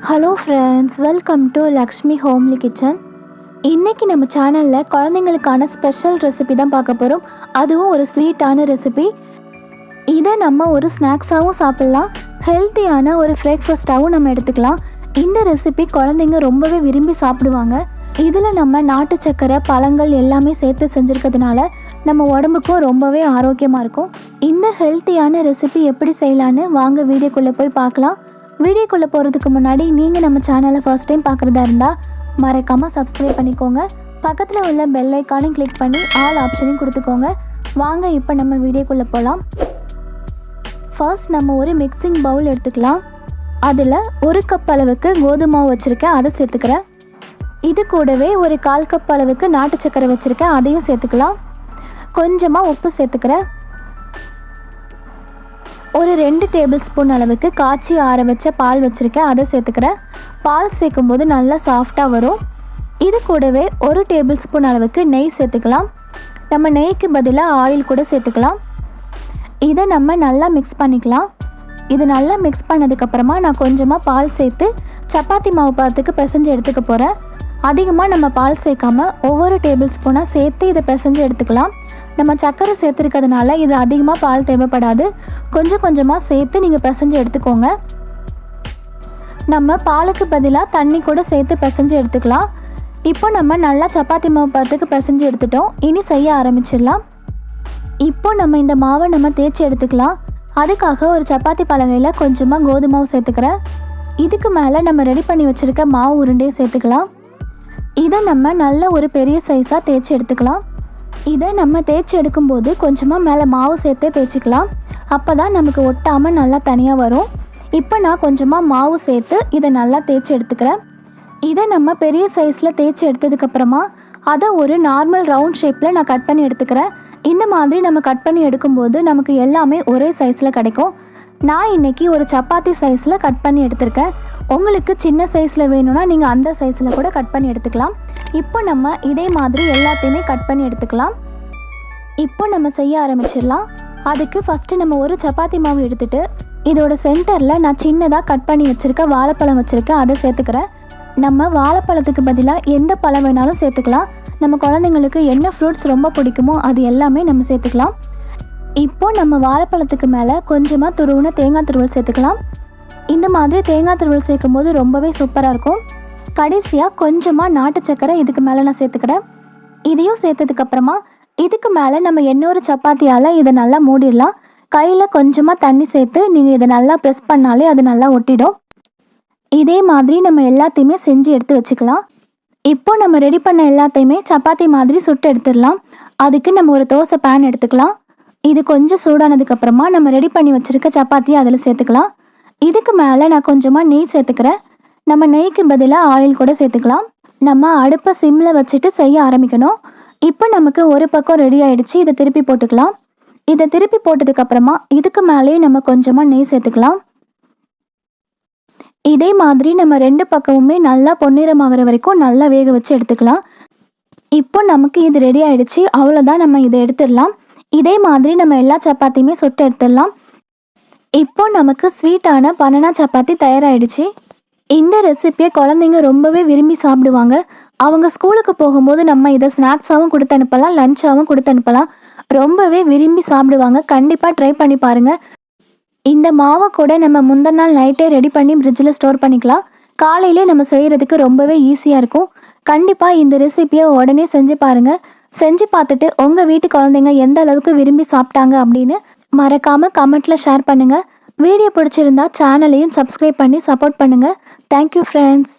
Hello friends, welcome to Lakshmi homely kitchen. இன்றைக்கி நம்ம சேனலில் குழந்தைங்களுக்கான ஸ்பெஷல் ரெசிபி தான் பார்க்க போகிறோம். அதுவும் ஒரு ஸ்வீட்டான ரெசிபி. இதை நம்ம ஒரு ஸ்நாக்ஸாகவும் சாப்பிட்லாம், ஹெல்த்தியான ஒரு பிரேக்ஃபாஸ்ட்டாகவும் நம்ம எடுத்துக்கலாம். இந்த ரெசிபி குழந்தைங்க ரொம்பவே விரும்பி சாப்பிடுவாங்க. இதில் நம்ம நாட்டு சக்கரை, பழங்கள் எல்லாமே சேர்த்து செஞ்சுருக்கிறதுனால நம்ம உடம்புக்கும் ரொம்பவே ஆரோக்கியமாக இருக்கும். இந்த ஹெல்த்தியான ரெசிபி எப்படி செய்யலான்னு வாங்க வீடியோக்குள்ளே போய் பார்க்கலாம். வீடியோக்குள்ளே போகிறதுக்கு முன்னாடி நீங்கள் நம்ம சேனலை ஃபர்ஸ்ட் டைம் பார்க்குறதா இருந்தால் மறக்காமல் சப்ஸ்கிரைப் பண்ணிக்கோங்க. பக்கத்தில் உள்ள பெல் ஐக்கானையும் கிளிக் பண்ணி ஆல் ஆப்ஷனையும் கொடுத்துக்கோங்க. வாங்க இப்போ நம்ம வீடியோக்குள்ளே போகலாம். ஃபர்ஸ்ட் நம்ம ஒரு மிக்சிங் பவுல் எடுத்துக்கலாம். அதில் 1 கப் அளவுக்கு கோதுமை மாவு வச்சுருக்கேன், அதை சேர்த்துக்கிறேன். இது கூடவே ஒரு 1/4 கப் அளவுக்கு நாட்டு சக்கரை வச்சுருக்கேன், அதையும் சேர்த்துக்கலாம். கொஞ்சமாக உப்பு சேர்த்துக்கிறேன். ஒரு 2 டேபிள் ஸ்பூன் அளவுக்கு காய்ச்சி ஆற வச்ச பால் வச்சுருக்கேன், அதை சேர்த்துக்கிறேன். பால் சேர்க்கும்போது நல்லா சாஃப்டாக வரும். இது கூடவே 1 டேபிள் ஸ்பூன் அளவுக்கு நெய் சேர்த்துக்கலாம். நம்ம நெய்க்கு பதிலாக ஆயில் கூட சேர்த்துக்கலாம். இதை நம்ம நல்லா மிக்ஸ் பண்ணிக்கலாம். இது நல்லா மிக்ஸ் பண்ணதுக்கப்புறமா நான் கொஞ்சமாக பால் சேர்த்து சப்பாத்தி மாவு பாத்துக்கு பிசைஞ்சு எடுத்துக்க போகிறேன். அதிகமாக நம்ம பால் சேர்க்காம ஒவ்வொரு டேபிள் ஸ்பூனாக சேர்த்து இதை பிசைஞ்சு எடுத்துக்கலாம். நம்ம சர்க்கரை சேர்த்துருக்கிறதுனால இது அதிகமாக பால் தேவைப்படாது. கொஞ்சம் கொஞ்சமாக சேர்த்து நீங்கள் பிசைஞ்சு எடுத்துக்கோங்க. நம்ம பாலுக்கு பதிலாக தண்ணி கூட சேர்த்து பிசைஞ்சு எடுத்துக்கலாம். இப்போ நம்ம நல்லா சப்பாத்தி மாவு பாத்துக்கு பிசைஞ்சு எடுத்துட்டோம். இனி செய்ய ஆரம்பிச்சிடலாம். இப்போ நம்ம இந்த மாவை நம்ம தேய்ச்சி எடுத்துக்கலாம். அதுக்காக ஒரு சப்பாத்தி பலகையில் கொஞ்சமாக கோதுமை மாவு சேர்த்துக்கிறேன். இதுக்கு மேலே நம்ம ரெடி பண்ணி வச்சுருக்க மாவு உருண்டையை சேர்த்துக்கலாம். இதை நம்ம நல்ல ஒரு பெரிய சைஸாக தேய்ச்சி எடுத்துக்கலாம். இதை நம்ம தேய்ச்சி எடுக்கும்போது கொஞ்சமாக மேலே மாவு சேர்த்தே தேய்ச்சிக்கலாம். அப்போ தான் நமக்கு ஒட்டாமல் நல்லா தனியாக வரும். இப்போ நான் கொஞ்சமாக மாவு சேர்த்து இதை நல்லா தேய்ச்சி எடுத்துக்கிறேன். இதை நம்ம பெரிய சைஸில் தேய்ச்சி எடுத்ததுக்கப்புறமா அதை ஒரு நார்மல் ரவுண்ட் ஷேப்பில் நான் கட் பண்ணி எடுத்துக்கிறேன். இந்த மாதிரி நம்ம கட் பண்ணி எடுக்கும்போது நமக்கு எல்லாமே ஒரே சைஸில் கிடைக்கும். நான் இன்றைக்கி ஒரு சப்பாத்தி சைஸில் கட் பண்ணி எடுத்திருக்கேன். உங்களுக்கு சின்ன சைஸில் வேணும்னா நீங்கள் அந்த சைஸில் கூட கட் பண்ணி எடுத்துக்கலாம். இப்போ நம்ம இதே மாதிரி எல்லாத்தையுமே கட் பண்ணி எடுத்துக்கலாம். இப்போ நம்ம செய்ய ஆரம்பிச்சிடலாம். அதுக்கு ஃபஸ்ட்டு நம்ம ஒரு சப்பாத்தி மாவு எடுத்துகிட்டு இதோட சென்டரில் நான் சின்னதாக கட் பண்ணி வச்சுருக்க வாழைப்பழம் வச்சுருக்கேன், அதை சேர்த்துக்கிறேன். நம்ம வாழைப்பழத்துக்கு பதிலாக எந்த பழம் வேணாலும் சேர்த்துக்கலாம். நம்ம குழந்தைங்களுக்கு என்ன ஃப்ரூட்ஸ் ரொம்ப பிடிக்குமோ அது எல்லாமே நம்ம சேர்த்துக்கலாம். இப்போ நம்ம வாழைப்பழத்துக்கு மேலே கொஞ்சமாக துருவின தேங்காய் துருவல் சேர்த்துக்கலாம். இந்த மாதிரி தேங்காய் துருவல் சேர்க்கும் போது ரொம்பவே சூப்பராக இருக்கும். கடைசியாக கொஞ்சமாக நாட்டு சக்கரை இதுக்கு மேலே நான் சேர்த்துக்கிறேன். இதையும் சேர்த்ததுக்கப்புறமா இதுக்கு மேலே நம்ம இன்னொரு சப்பாத்தியால் இதை நல்லா மூடிடலாம். கையில் கொஞ்சமாக தண்ணி சேர்த்து நீங்கள் இதை நல்லா ப்ரெஸ் பண்ணாலே அது நல்லா ஒட்டிடும். இதே மாதிரி நம்ம எல்லாத்தையுமே செஞ்சு எடுத்து வச்சுக்கலாம். இப்போ நம்ம ரெடி பண்ண எல்லாத்தையுமே சப்பாத்தி மாதிரி சுட்டு எடுத்துடலாம். அதுக்கு நம்ம ஒரு தோசை பேன் எடுத்துக்கலாம். இது கொஞ்சம் சூடானதுக்கப்புறமா நம்ம ரெடி பண்ணி வச்சுருக்க சப்பாத்தியை அதில் சேர்த்துக்கலாம். இதுக்கு மேலே நான் கொஞ்சமாக நெய் சேர்த்துக்கிறேன். நம்ம நெய்க்கு பதிலாக ஆயில் கூட சேர்த்துக்கலாம். நம்ம அடுப்பை சிம்மில் வச்சுட்டு செய்ய ஆரம்பிக்கணும். இப்போ நமக்கு ஒரு பக்கம் ரெடி ஆகிடுச்சு. இதை திருப்பி போட்டுக்கலாம். இதை திருப்பி போட்டதுக்கப்புறமா இதுக்கு மேலேயே நம்ம கொஞ்சமாக நெய் சேர்த்துக்கலாம். இதே மாதிரி நம்ம 2 பக்கமுமே நல்லா பொன்னிறமாகிற வரைக்கும் நல்லா வேக வச்சு எடுத்துக்கலாம். இப்போ நமக்கு இது ரெடி ஆகிடுச்சு. அவ்வளோதான், நம்ம இதை எடுத்துடலாம். இதே மாதிரி நம்ம எல்லா சப்பாத்தியுமே சுட்டு எடுத்துடலாம். இப்போ நமக்கு ஸ்வீட்டான பனானா சப்பாத்தி தயாராகிடுச்சு. இந்த ரெசிப்பியை குழந்தைங்க ரொம்பவே விரும்பி சாப்பிடுவாங்க. அவங்க ஸ்கூலுக்கு போகும்போது நம்ம இதை ஸ்நாக்ஸாகவும் கொடுத்து அனுப்பலாம், லஞ்சாகவும் கொடுத்து அனுப்பலாம். ரொம்பவே விரும்பி சாப்பிடுவாங்க. கண்டிப்பாக ட்ரை பண்ணி பாருங்கள். இந்த மாவை கூட நம்ம முந்தின நாள் நைட்டே ரெடி பண்ணி ஃப்ரிட்ஜில் ஸ்டோர் பண்ணிக்கலாம். காலையிலே நம்ம செய்கிறதுக்கு ரொம்பவே ஈஸியாக இருக்கும். கண்டிப்பாக இந்த ரெசிப்பியை உடனே செஞ்சு பாருங்கள். செஞ்சு பார்த்துட்டு உங்கள் வீட்டு குழந்தைங்க எந்த அளவுக்கு விரும்பி சாப்பிட்டாங்க அப்படின்னு மறக்காமல் கமெண்ட்டில் ஷேர் பண்ணுங்கள். வீடியோ பிடிச்சிருந்தா சேனலையும் சப்ஸ்கிரைப் பண்ணி சப்போர்ட் பண்ணுங்கள். Thank you friends.